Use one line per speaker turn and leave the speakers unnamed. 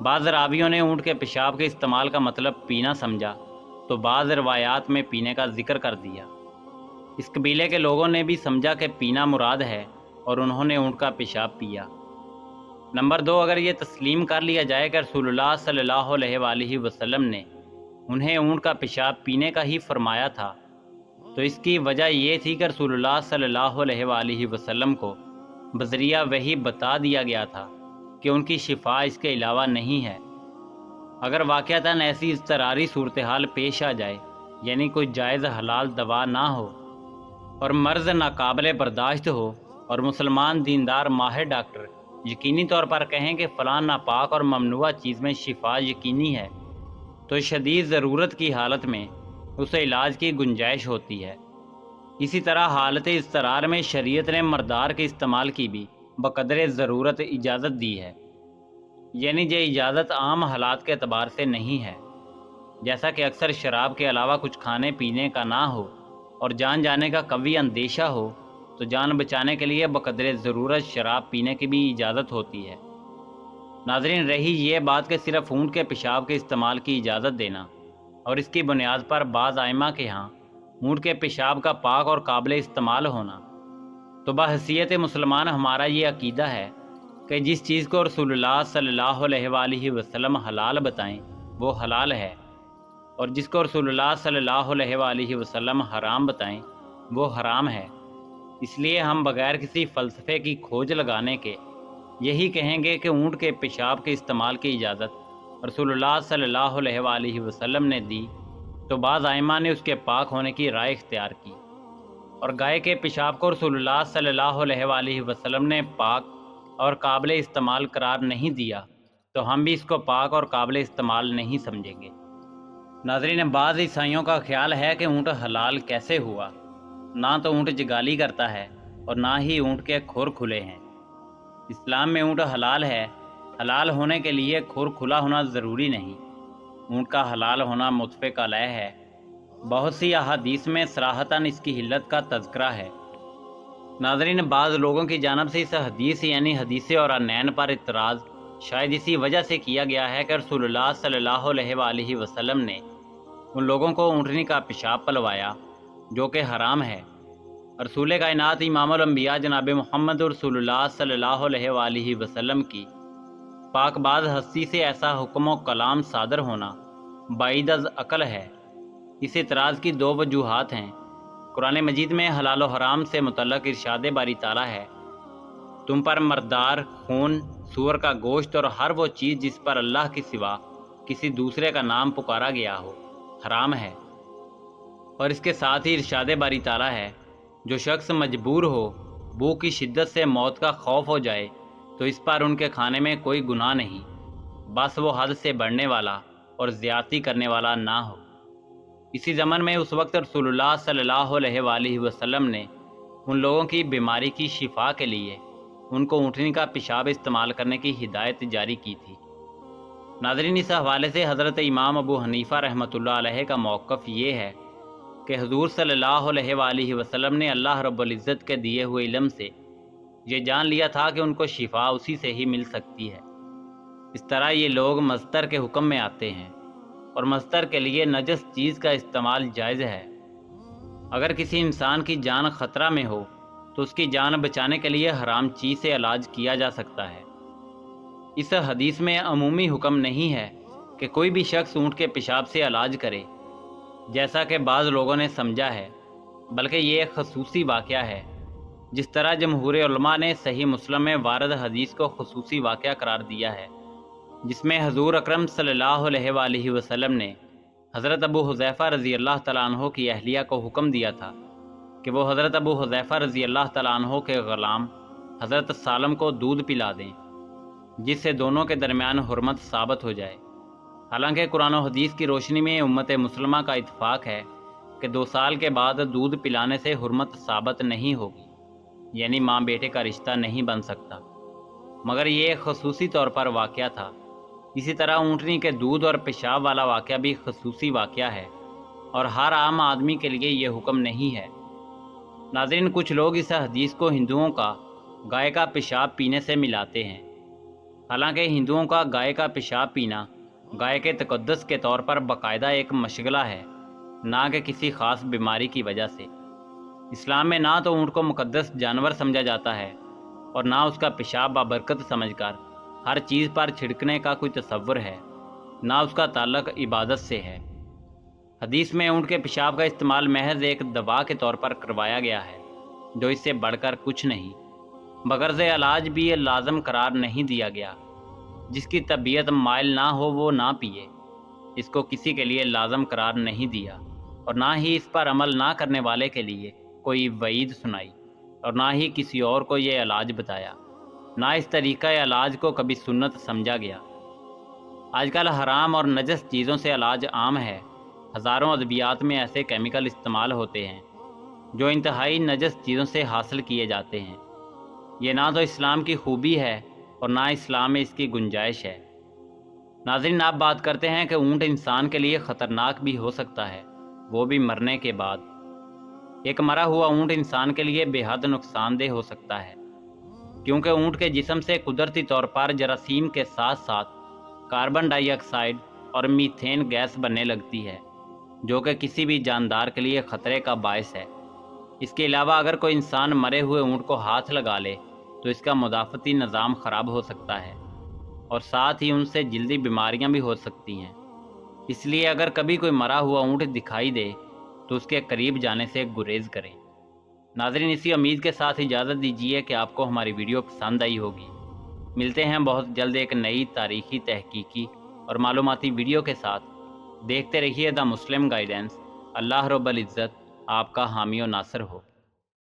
بعض راویوں نے اونٹ کے پیشاب کے استعمال کا مطلب پینا سمجھا تو بعض روایات میں پینے کا ذکر کر دیا۔ اس قبیلے کے لوگوں نے بھی سمجھا کہ پینا مراد ہے اور انہوں نے اونٹ کا پیشاب پیا۔ نمبر 2، اگر یہ تسلیم کر لیا جائے کہ رسول اللہ صلی اللہ علیہ وآلہ وسلم نے انہیں اونٹ کا پیشاب پینے کا ہی فرمایا تھا تو اس کی وجہ یہ تھی کہ رسول اللہ صلی اللہ علیہ وآلہ وسلم کو بذریعہ وحی بتا دیا گیا تھا کہ ان کی شفا اس کے علاوہ نہیں ہے۔ اگر واقعتاً ایسی اضطراری صورتحال پیش آ جائے، یعنی کوئی جائز حلال دوا نہ ہو اور مرض ناقابل برداشت ہو، اور مسلمان دیندار ماہر ڈاکٹر یقینی طور پر کہیں کہ فلاں ناپاک اور ممنوعہ چیز میں شفا یقینی ہے، تو شدید ضرورت کی حالت میں اسے علاج کی گنجائش ہوتی ہے۔ اسی طرح حالت اضطرار میں شریعت نے مردار کے استعمال کی بھی بقدر ضرورت اجازت دی ہے، یعنی یہ اجازت عام حالات کے اعتبار سے نہیں ہے، جیسا کہ اکثر شراب کے علاوہ کچھ کھانے پینے کا نہ ہو اور جان جانے کا قوی اندیشہ ہو تو جان بچانے کے لیے بقدر ضرورت شراب پینے کی بھی اجازت ہوتی ہے۔ ناظرین، رہی یہ بات کہ صرف اونٹ کے پیشاب کے استعمال کی اجازت دینا اور اس کی بنیاد پر بعض ائمہ کے ہاں اونٹ کے پیشاب کا پاک اور قابل استعمال ہونا، تو بحیثیت مسلمان ہمارا یہ عقیدہ ہے کہ جس چیز کو رسول اللہ صلی اللہ علیہ وآلہ وسلم حلال بتائیں وہ حلال ہے، اور جس کو رسول اللہ صلی اللہ علیہ وآلہ وسلم حرام بتائیں وہ حرام ہے۔ اس لیے ہم بغیر کسی فلسفے کی کھوج لگانے کے یہی کہیں گے کہ اونٹ کے پیشاب کے استعمال کی اجازت رسول اللہ صلی اللہ علیہ وآلہ وسلم نے دی تو بعض ائمہ نے اس کے پاک ہونے کی رائے اختیار کی، اور گائے کے پیشاب کو رسول اللہ صلی اللہ علیہ وآلہ وسلم نے پاک اور قابل استعمال قرار نہیں دیا تو ہم بھی اس کو پاک اور قابل استعمال نہیں سمجھیں گے۔ ناظرین، بعض عیسائیوں کا خیال ہے کہ اونٹ حلال کیسے ہوا؟ نہ تو اونٹ جگالی کرتا ہے اور نہ ہی اونٹ کے کھر کھلے ہیں۔ اسلام میں اونٹ حلال ہے، حلال ہونے کے لیے کھر کھلا ہونا ضروری نہیں۔ اونٹ کا حلال ہونا متفق علیہ ہے، بہت سی احادیث میں صراحتاً اس کی حلت کا تذکرہ ہے۔ ناظرین، بعض لوگوں کی جانب سے اس حدیث یعنی حدیث اور عینین پر اعتراض شاید اسی وجہ سے کیا گیا ہے کہ رسول اللہ صلی اللہ علیہ وآلہ وسلم نے ان لوگوں کو اونٹنی کا پیشاب پلوایا جو کہ حرام ہے۔ رسول کائنات امام الانبیاء جناب محمد رسول اللہ صلی اللہ علیہ وآلہ وسلم کی پاک باز ہستی سے ایسا حکم و کلام صادر ہونا بعید از عقل ہے۔ اس اعتراض کی دو وجوہات ہیں۔ قرآن مجید میں حلال و حرام سے متعلق ارشاد باری تعالیٰ ہے، تم پر مردار، خون، سور کا گوشت اور ہر وہ چیز جس پر اللہ کے سوا کسی دوسرے کا نام پکارا گیا ہو حرام ہے۔ اور اس کے ساتھ ہی ارشاد باری تعالیٰ ہے، جو شخص مجبور ہو، بھوک کی شدت سے موت کا خوف ہو جائے تو اس پر ان کے کھانے میں کوئی گناہ نہیں، بس وہ حد سے بڑھنے والا اور زیادتی کرنے والا نہ ہو۔ اسی زمن میں اس وقت رسول اللہ صلی اللہ علیہ وآلہ وسلم نے ان لوگوں کی بیماری کی شفا کے لیے ان کو اونٹنی کا پیشاب استعمال کرنے کی ہدایت جاری کی تھی۔ ناظرین، اس حوالے سے حضرت امام ابو حنیفہ رحمۃ اللہ علیہ کا موقف یہ ہے کہ حضور صلی اللہ علیہ وآلہ وسلم نے اللہ رب العزت کے دیے ہوئے علم سے یہ جان لیا تھا کہ ان کو شفا اسی سے ہی مل سکتی ہے۔ اس طرح یہ لوگ مصدر کے حکم میں آتے ہیں، اور مصدر کے لیے نجس چیز کا استعمال جائز ہے۔ اگر کسی انسان کی جان خطرہ میں ہو تو اس کی جان بچانے کے لیے حرام چیز سے علاج کیا جا سکتا ہے۔ اس حدیث میں عمومی حکم نہیں ہے کہ کوئی بھی شخص اونٹ کے پیشاب سے علاج کرے، جیسا کہ بعض لوگوں نے سمجھا ہے، بلکہ یہ ایک خصوصی واقعہ ہے، جس طرح جمہور علماء نے صحیح مسلم میں وارد حدیث کو خصوصی واقعہ قرار دیا ہے، جس میں حضور اکرم صلی اللہ علیہ وآلہ وسلم نے حضرت ابو حذیفہ رضی اللہ تعالیٰ عنہ کی اہلیہ کو حکم دیا تھا کہ وہ حضرت ابو حذیفہ رضی اللہ تعالیٰ عنہ کے غلام حضرت سالم کو دودھ پلا دیں، جس سے دونوں کے درمیان حرمت ثابت ہو جائے۔ حالانکہ قرآن و حدیث کی روشنی میں امت مسلمہ کا اتفاق ہے کہ 2 سال کے بعد دودھ پلانے سے حرمت ثابت نہیں ہوگی، یعنی ماں بیٹے کا رشتہ نہیں بن سکتا، مگر یہ ایک خصوصی طور پر واقعہ تھا۔ اسی طرح اونٹنی کے دودھ اور پیشاب والا واقعہ بھی خصوصی واقعہ ہے اور ہر عام آدمی کے لیے یہ حکم نہیں ہے۔ ناظرین، کچھ لوگ اس حدیث کو ہندوؤں کا گائے کا پیشاب پینے سے ملاتے ہیں، حالانکہ ہندوؤں کا گائے کا پیشاب پینا گائے کے تقدس کے طور پر باقاعدہ ایک مشغلہ ہے، نہ کہ کسی خاص بیماری کی وجہ سے۔ اسلام میں نہ تو اونٹ کو مقدس جانور سمجھا جاتا ہے اور نہ اس کا پیشاب بابرکت سمجھ کر ہر چیز پر چھڑکنے کا کوئی تصور ہے، نہ اس کا تعلق عبادت سے ہے۔ حدیث میں اونٹ کے پیشاب کا استعمال محض ایک دوا کے طور پر کروایا گیا ہے، جو اس سے بڑھ کر کچھ نہیں۔ بغرض علاج بھی یہ لازم قرار نہیں دیا گیا۔ جس کی طبیعت مائل نہ ہو وہ نہ پیے، اس کو کسی کے لیے لازم قرار نہیں دیا، اور نہ ہی اس پر عمل نہ کرنے والے کے لیے کوئی وعید سنائی، اور نہ ہی کسی اور کو یہ علاج بتایا، نہ اس طریقہ علاج کو کبھی سنت سمجھا گیا۔ آج کل حرام اور نجس چیزوں سے علاج عام ہے۔ ہزاروں ادویات میں ایسے کیمیکل استعمال ہوتے ہیں جو انتہائی نجس چیزوں سے حاصل کیے جاتے ہیں۔ یہ نہ تو اسلام کی خوبی ہے اور نہ اسلام میں اس کی گنجائش ہے۔ ناظرین، آپ بات کرتے ہیں کہ اونٹ انسان کے لیے خطرناک بھی ہو سکتا ہے، وہ بھی مرنے کے بعد۔ ایک مرا ہوا اونٹ انسان کے لیے بے حد نقصان دہ ہو سکتا ہے، کیونکہ اونٹ کے جسم سے قدرتی طور پر جراثیم کے ساتھ ساتھ کاربن ڈائی آکسائڈ اور میتھین گیس بننے لگتی ہے، جو کہ کسی بھی جاندار کے لیے خطرے کا باعث ہے۔ اس کے علاوہ اگر کوئی انسان مرے ہوئے اونٹ کو ہاتھ لگا لے تو اس کا مدافعتی نظام خراب ہو سکتا ہے، اور ساتھ ہی ان سے جلدی بیماریاں بھی ہو سکتی ہیں۔ اس لیے اگر کبھی کوئی مرا ہوا اونٹ دکھائی دے تو اس کے قریب جانے سے گریز کریں۔ ناظرین، اسی امید کے ساتھ اجازت دیجیے کہ آپ کو ہماری ویڈیو پسند آئی ہوگی۔ ملتے ہیں بہت جلد ایک نئی تاریخی، تحقیقی اور معلوماتی ویڈیو کے ساتھ۔ دیکھتے رہیے دا مسلم گائیڈنس۔ اللہ رب العزت آپ کا حامی و ناصر ہو۔